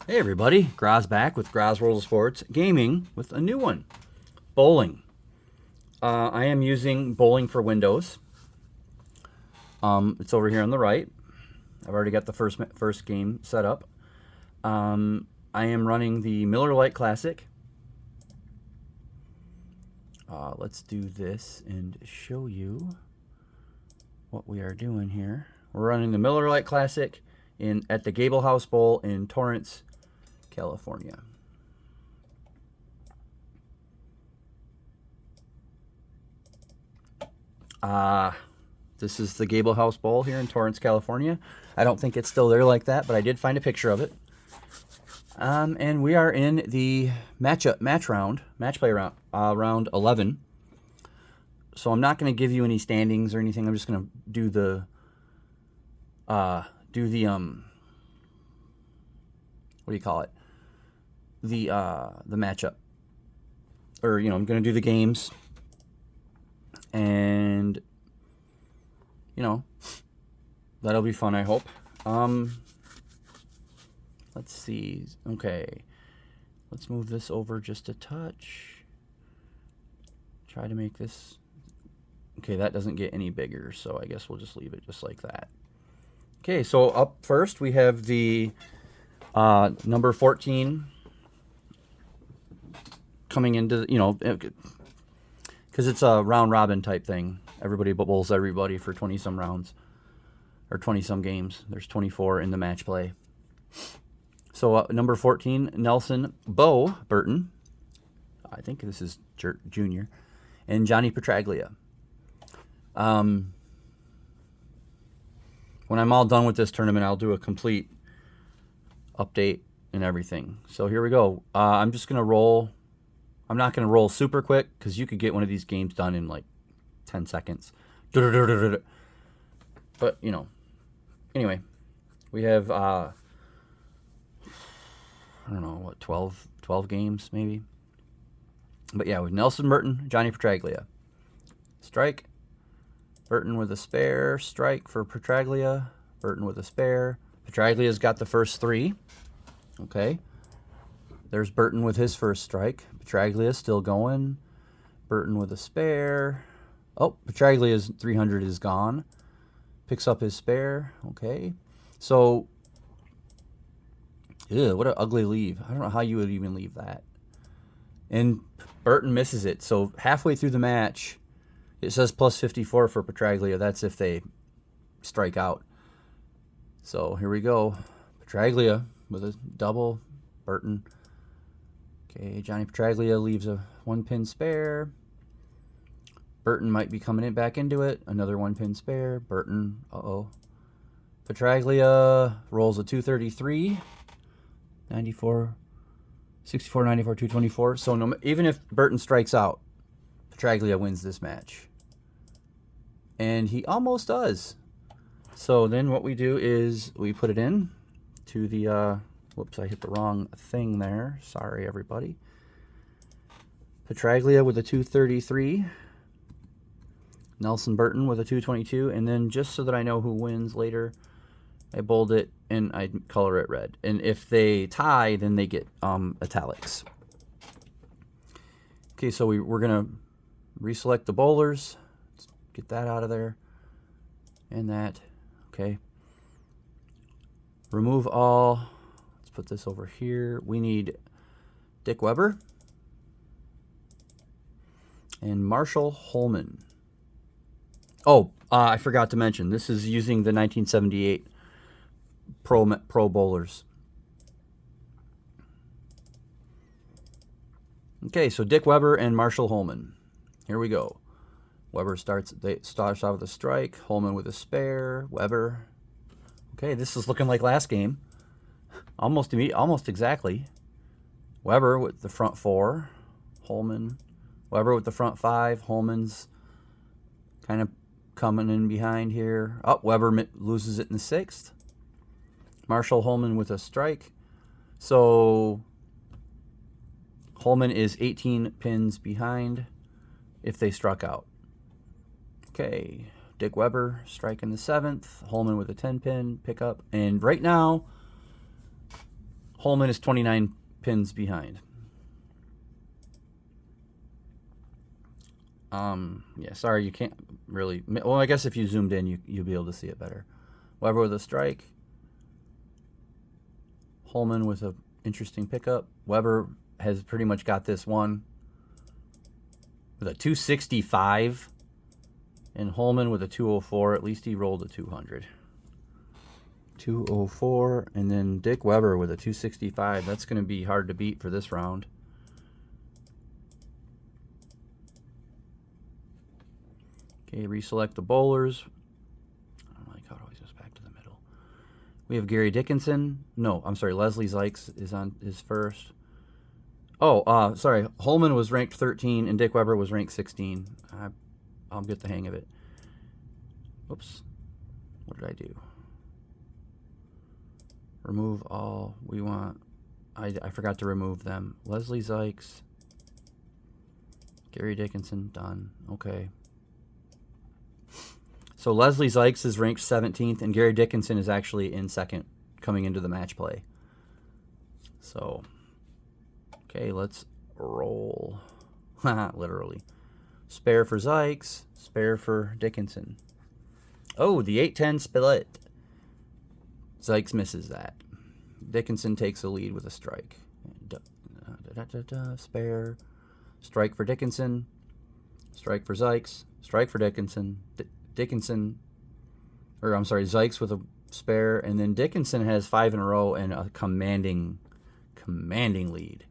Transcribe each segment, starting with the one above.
Hey everybody, Graz back with Graz World of Sports Gaming with a new one, bowling. I am using bowling for Windows. It's over here on the right. I've already got the first game set up. I am running the Miller Lite Classic. Let's do this and show you what we are doing here. We're running the Miller Lite Classic at the Gable House Bowl in Torrance, California. This is the Gable House Bowl here in Torrance, California. I don't think it's still there like that, but I did find a picture of it. And we are in the match play round, round 11. So I'm not going to give you any standings or anything. I'm just going to do the what do you call it? The matchup, or I'm going to do the games, and that'll be fun, I hope. Let's see. Okay, let's move this over just a touch. Try to make this. Okay, that doesn't get any bigger, so I guess we'll just leave it just like that. Okay, so up first we have the number 14 coming into, because it's a round robin type thing. Everybody bowls everybody for 20 some rounds or 20 some games. There's 24 in the match play. So number 14, Nelson Bo Burton. I think this is junior. And Johnny Petraglia. When I'm all done with this tournament, I'll do a complete update and everything. So here we go. I'm just going to roll. I'm not going to roll super quick because you could get one of these games done in like 10 seconds. But, anyway, we have, I don't know, what, 12 games maybe? But yeah, with Nelson Burton, Johnny Petraglia. Strike. Burton with a spare. Strike for Petraglia. Burton with a spare. Petraglia's got the first three. Okay. There's Burton with his first strike. Petraglia still going. Burton with a spare. Oh, Petraglia's 300 is gone. Picks up his spare. Okay. So, ew, what an ugly leave. I don't know how you would even leave that. And Burton misses it. So halfway through the match, it says plus 54 for Petraglia. That's if they strike out. So here we go. Petraglia with a double. Burton. Okay, Johnny Petraglia leaves a one-pin spare. Burton might be coming back into it. Another one-pin spare. Burton, Petraglia rolls a 233. 94, 64, 94, 224. So even if Burton strikes out, Petraglia wins this match. And he almost does. So then what we do is we put it in to the, whoops, I hit the wrong thing there. Sorry, everybody. Petraglia with a 233. Nelson Burton with a 222. And then just so that I know who wins later, I bold it and I color it red. And if they tie, then they get italics. Okay, so we're going to reselect the bowlers. Let's get that out of there. And that. Okay. Remove all. Let's put this over here. We need Dick Weber and Marshall Holman. Oh, I forgot to mention, this is using the 1978 Pro bowlers. Okay, so Dick Weber and Marshall Holman. Here we go. Weber starts out with a strike. Holman with a spare. Weber. Okay, this is looking like last game. Almost exactly. Weber with the front four. Holman. Weber with the front five. Holman's kind of coming in behind here. Oh, Weber loses it in the sixth. Marshall Holman with a strike. So Holman is 18 pins behind if they struck out. Okay, Dick Weber striking the seventh. Holman with a 10 pin pickup. And right now, Holman is 29 pins behind. Yeah, sorry, you can't really... Well, I guess if you zoomed in, you'll be able to see it better. Weber with a strike. Holman with an interesting pickup. Weber has pretty much got this one with a 265. And Holman with a 204. At least he rolled a 200. 204. And then Dick Weber with a 265. That's going to be hard to beat for this round. Okay, reselect the bowlers. I don't like how it always goes back to the middle. We have Gary Dickinson. No, I'm sorry. Leslie Zykes is first. Oh, sorry. Holman was ranked 13 and Dick Weber was ranked 16. I'll get the hang of it. Oops. What did I do? Remove all. We want... I forgot to remove them. Leslie Zykes. Gary Dickinson. Done. Okay. So Leslie Zykes is ranked 17th, and Gary Dickinson is actually in second coming into the match play. So, okay, let's roll. Literally. Spare for Zykes, spare for Dickinson. Oh, the 8-10 split. Zykes misses that. Dickinson takes the lead with a strike. Spare. Strike for Dickinson. Strike for Zykes. Strike for Dickinson. Dickinson, or I'm sorry, Zykes with a spare, and then Dickinson has 5 in a row and a commanding lead.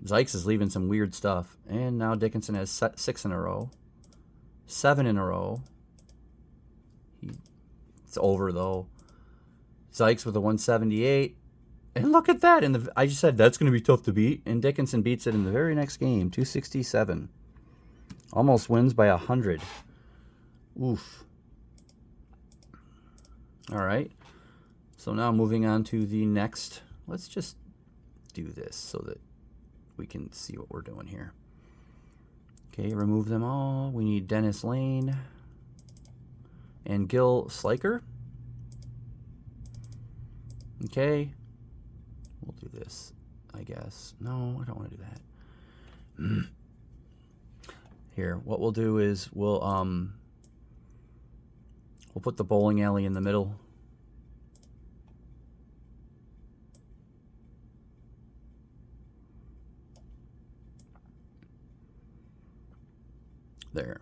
Zykes is leaving some weird stuff, and now Dickinson has 6 in a row, 7 in a row. It's over though. Zykes with a 178, and look at that! I just said that's going to be tough to beat, and Dickinson beats it in the very next game, 267. Almost wins by 100. Oof. All right. So now moving on to the next. Let's just do this so that we can see what we're doing here. Okay, remove them all. We need Dennis Lane and Gil Sliker. Okay. We'll do this, I guess. No, I don't want to do that. Here, what we'll do is we'll put the bowling alley in the middle. There.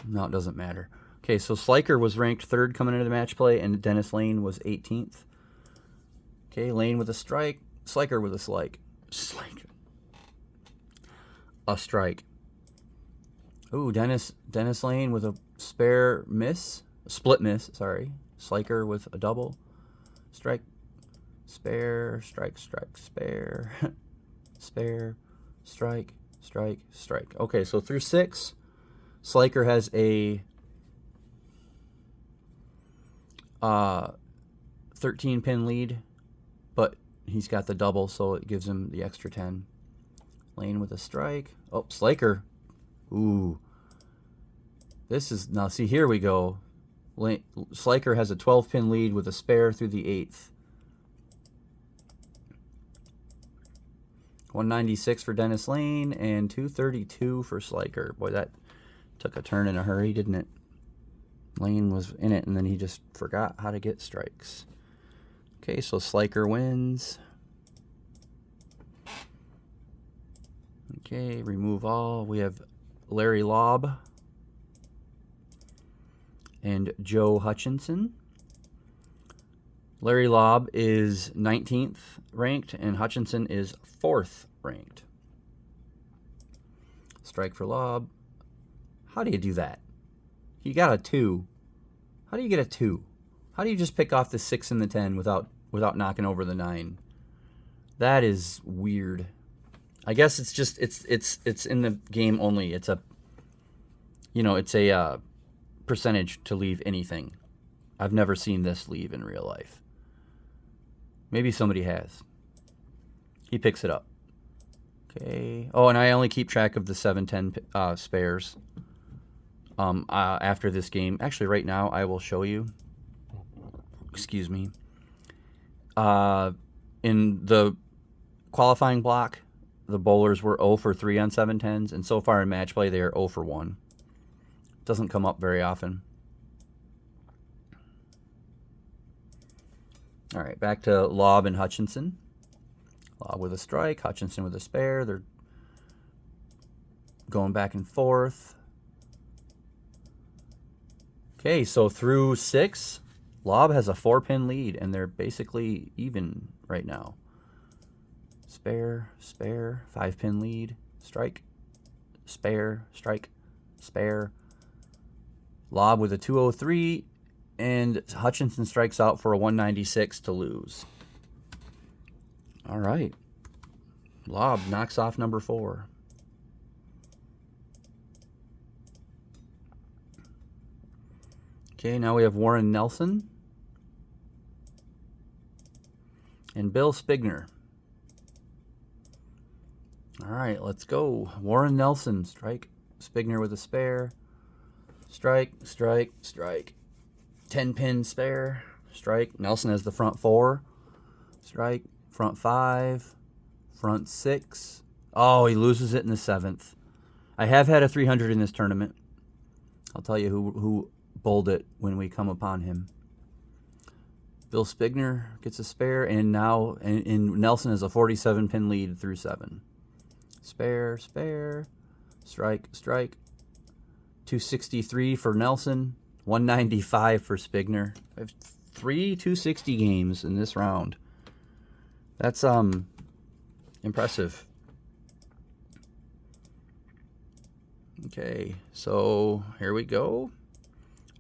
No, it doesn't matter. Okay, so Sliker was ranked 3rd coming into the match play, and Dennis Lane was 18th. Okay, Lane with a strike. Sliker with a slike. A strike. Ooh, Dennis Lane with a spare miss. Split miss, sorry. Sliker with a double. Strike. Spare. Strike. Strike. Spare. Spare. Strike. Strike. Strike. Okay, so through 6, Sliker has a 13-pin lead, but he's got the double, so it gives him the extra 10. Lane with a strike. Oh, Sliker. Ooh. This is, now see, here we go. Sliker has a 12-pin lead with a spare through the 8th. 196 for Dennis Lane and 232 for Sliker. Boy, that took a turn in a hurry, didn't it? Lane was in it, and then he just forgot how to get strikes. Okay, so Sliker wins. Okay, remove all. We have Larry Lobb and Joe Hutchinson. Larry Lobb is 19th ranked, and Hutchinson is 4th ranked. Strike for Lobb. How do you do that? He got a 2. How do you get a 2? How do you just pick off the 6 and the 10 without knocking over the 9? That is weird. I guess it's just it's in the game only. It's a percentage to leave anything. I've never seen this leave in real life. Maybe somebody has. He picks it up. Okay. Oh, and I only keep track of the 7-10 spares. After this game, actually, right now I will show you. Excuse me. In the qualifying block, the bowlers were 0 for 3 on 7-10s, and so far in match play, they are 0 for 1. Doesn't come up very often. All right, back to Lobb and Hutchinson. Lobb with a strike, Hutchinson with a spare. They're going back and forth. Okay, so through 6, Lobb has a 4-pin lead, and they're basically even right now. Spare, spare, 5-pin lead, strike, spare, strike, spare. Lobb with a 203, and Hutchinson strikes out for a 196 to lose. All right. Lobb knocks off number 4. Okay, now we have Warren Nelson and Bill Spigner. All right, let's go. Warren Nelson, strike. Spigner with a spare. Strike, strike, strike. 10-pin spare. Strike. Nelson has the front 4. Strike. Front 5. Front 6. Oh, he loses it in the 7th. I have had a 300 in this tournament. I'll tell you who bowled it when we come upon him. Bill Spigner gets a spare, and now and Nelson has a 47-pin lead through 7. Spare, spare, strike, strike. 263 for Nelson, 195 for Spigner. I have 3 260 games in this round. That's impressive. Okay, so here we go.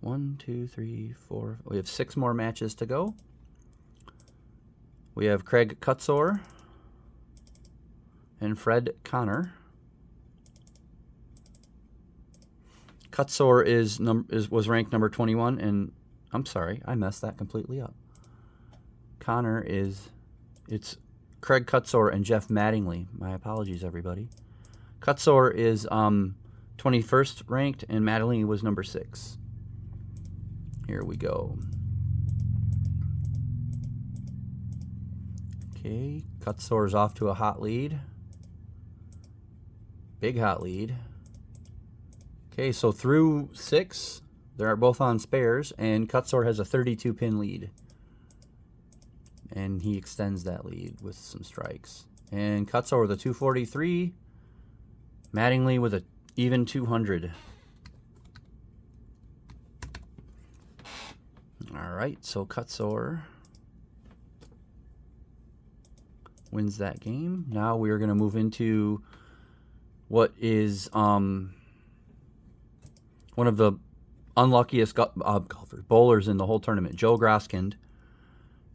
1, 2, 3, 4. We have 6 more matches to go. We have Craig Kutzor and Fred Connor. Kutzor was ranked number 21, and I'm sorry, I messed that completely up. Connor it's Craig Kutzor and Jeff Mattingly. My apologies, everybody. Kutzor is 21st ranked, and Mattingly was number 6. Here we go. Okay, Kutzor's off to a hot lead. Big hot lead. Okay, so through 6, they are both on spares, and Kutzor has a 32-pin lead. And he extends that lead with some strikes. And Kutzor with a 243. Mattingly with a even 200. All right, so Kutzor wins that game. Now we are going to move into what is one of the unluckiest bowlers in the whole tournament, Joe Groskind.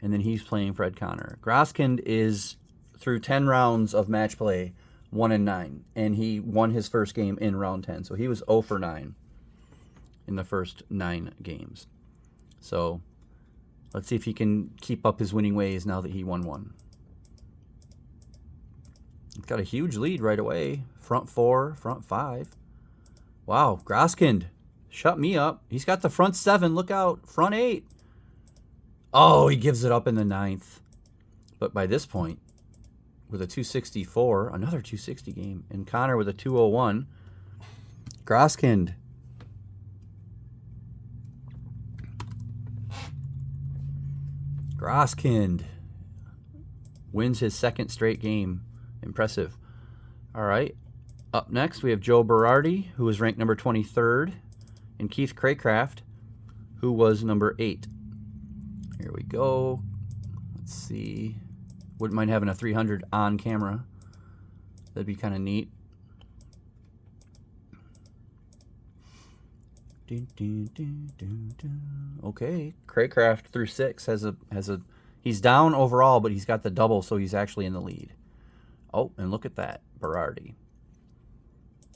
And then he's playing Fred Connor. Groskind is, through 10 rounds of match play, 1-9. And he won his first game in round 10. So he was 0 for 9 in the first 9 games. So let's see if he can keep up his winning ways now that he won one. He's got a huge lead right away. Front 4, front 5. Wow, Groskind, shut me up. He's got the front 7. Look out. Front 8. Oh, he gives it up in the 9th. But by this point, with a 264, another 260 game, and Connor with a 201, Groskind wins his 2nd straight game. Impressive. All right. Up next, we have Joe Berardi, who was ranked number 23rd, and Keith Craycraft, who was number 8. Here we go. Let's see. Wouldn't mind having a 300 on camera. That'd be kind of neat. Okay, Craycraft through 6 has a he's down overall, but he's got the double, so he's actually in the lead. Oh, and look at that, Berardi.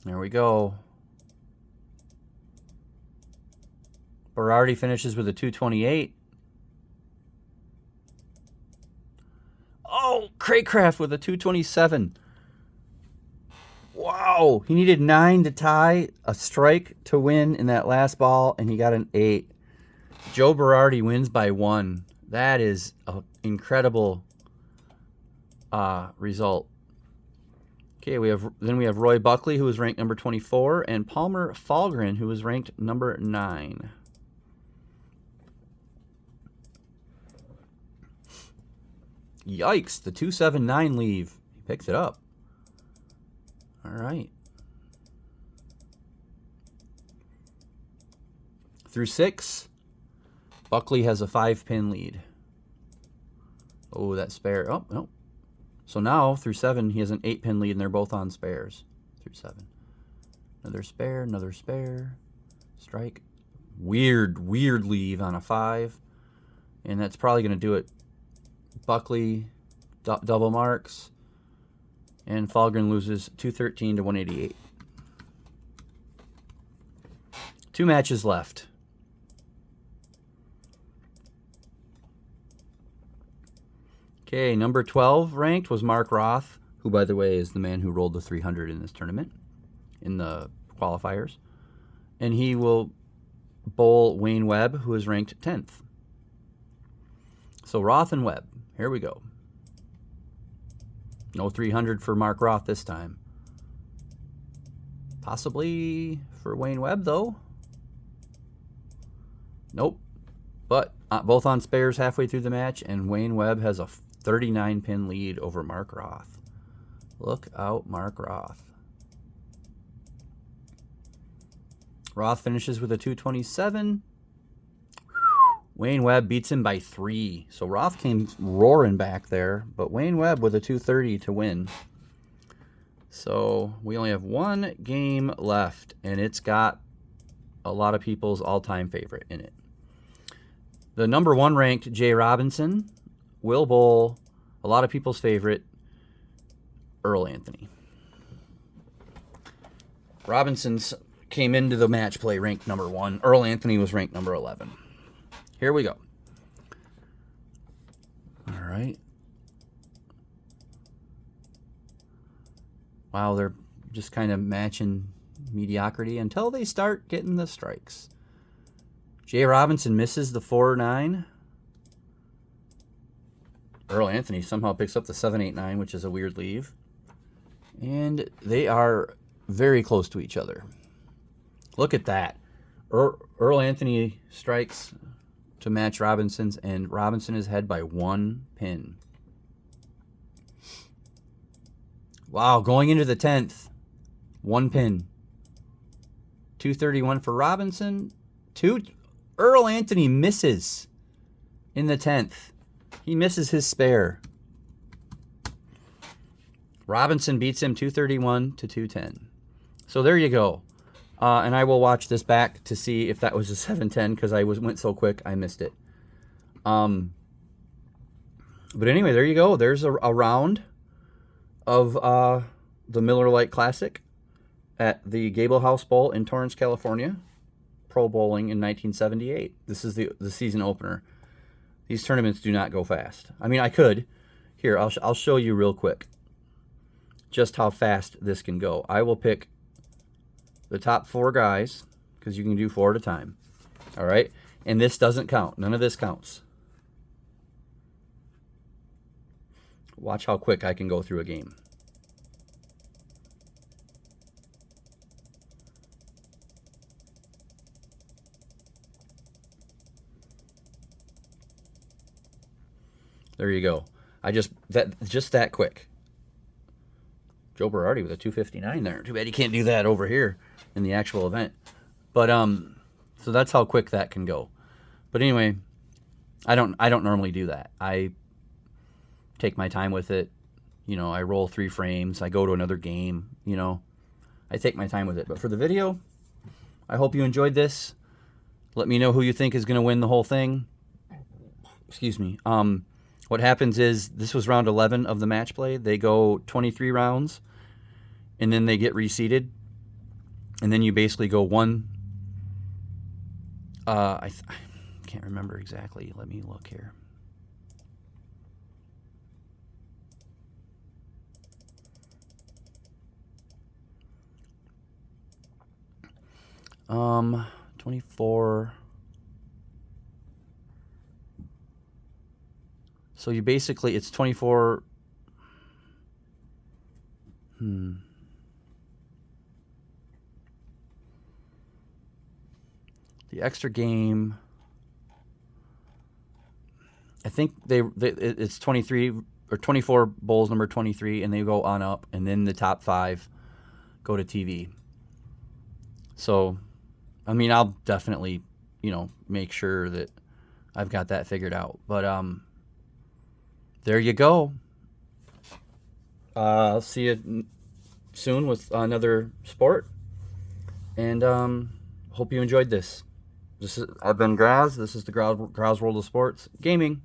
There we go. Berardi finishes with a 228. Oh, Craycraft with a 227. Wow, he needed 9 to tie, a strike to win in that last ball, and he got an 8. Joe Berardi wins by 1. That is an incredible result. Okay, we have Roy Buckley, who was ranked number 24, and Palmer Falgren, who was ranked number 9. Yikes, the 279 leave. He picked it up. All right. Through 6, Buckley has a 5-pin lead. Oh, that spare. Oh, no. So now, through 7, he has an 8-pin lead, and they're both on spares. Through 7. Another spare. Strike. Weird leave on a 5. And that's probably going to do it. Buckley double marks. And Falgren loses 213 to 188. 2 matches left. Okay, number 12 ranked was Mark Roth, who, by the way, is the man who rolled the 300 in this tournament, in the qualifiers. And he will bowl Wayne Webb, who is ranked 10th. So Roth and Webb, here we go. No 300 for Mark Roth this time. Possibly for Wayne Webb, though. Nope. But both on spares halfway through the match, and Wayne Webb has a 39-pin lead over Mark Roth. Look out, Mark Roth. Roth finishes with a 227. Wayne Webb beats him by 3. So Roth came roaring back there, but Wayne Webb with a 230 to win. So we only have 1 game left, and it's got a lot of people's all-time favorite in it. The number 1 ranked Jay Robinson will bowl a lot of people's favorite, Earl Anthony. Robinson's came into the match play ranked number 1. Earl Anthony was ranked number 11. Here we go. All right. Wow, they're just kind of matching mediocrity until they start getting the strikes. Jay Robinson misses the 4-9. Earl Anthony somehow picks up the 7-8-9, which is a weird leave. And they are very close to each other. Look at that. Earl Anthony strikes to match Robinson's, and Robinson is ahead by 1 pin. Wow, going into the 10th, 1 pin. 231 for Robinson. Earl Anthony misses in the 10th. He misses his spare. Robinson beats him 231 to 210. So there you go. And I will watch this back to see if that was a 7-10 because I went so quick I missed it. But anyway, there you go. There's a round of the Miller Lite Classic at the Gable House Bowl in Torrance, California. Pro Bowling in 1978. This is the season opener. These tournaments do not go fast. I mean, I could. Here, I'll show you real quick just how fast this can go. I will pick the top 4 guys, because you can do 4 at a time. All right? And this doesn't count. None of this counts. Watch how quick I can go through a game. There you go. Just that quick. Joe Berardi with a 259 there. Too bad you can't do that over here in the actual event. But so that's how quick that can go. But anyway, I don't normally do that. I take my time with it. You know, I roll 3 frames. I go to another game. You know, I take my time with it. But for the video, I hope you enjoyed this. Let me know who you think is going to win the whole thing. Excuse me. What happens is, this was round 11 of the match play. They go 23 rounds, and then they get reseeded. And then you basically go one. I can't remember exactly. Let me look here. Um, 24. So you basically, it's 24. The extra game, I think it's 23 or 24 bowls, number 23, and they go on up, and then the top 5 go to TV. So, I mean, I'll definitely, make sure that I've got that figured out. But there you go. I'll see you soon with another sport, and hope you enjoyed this. I've been Graz. This is the Graz World of Sports Gaming.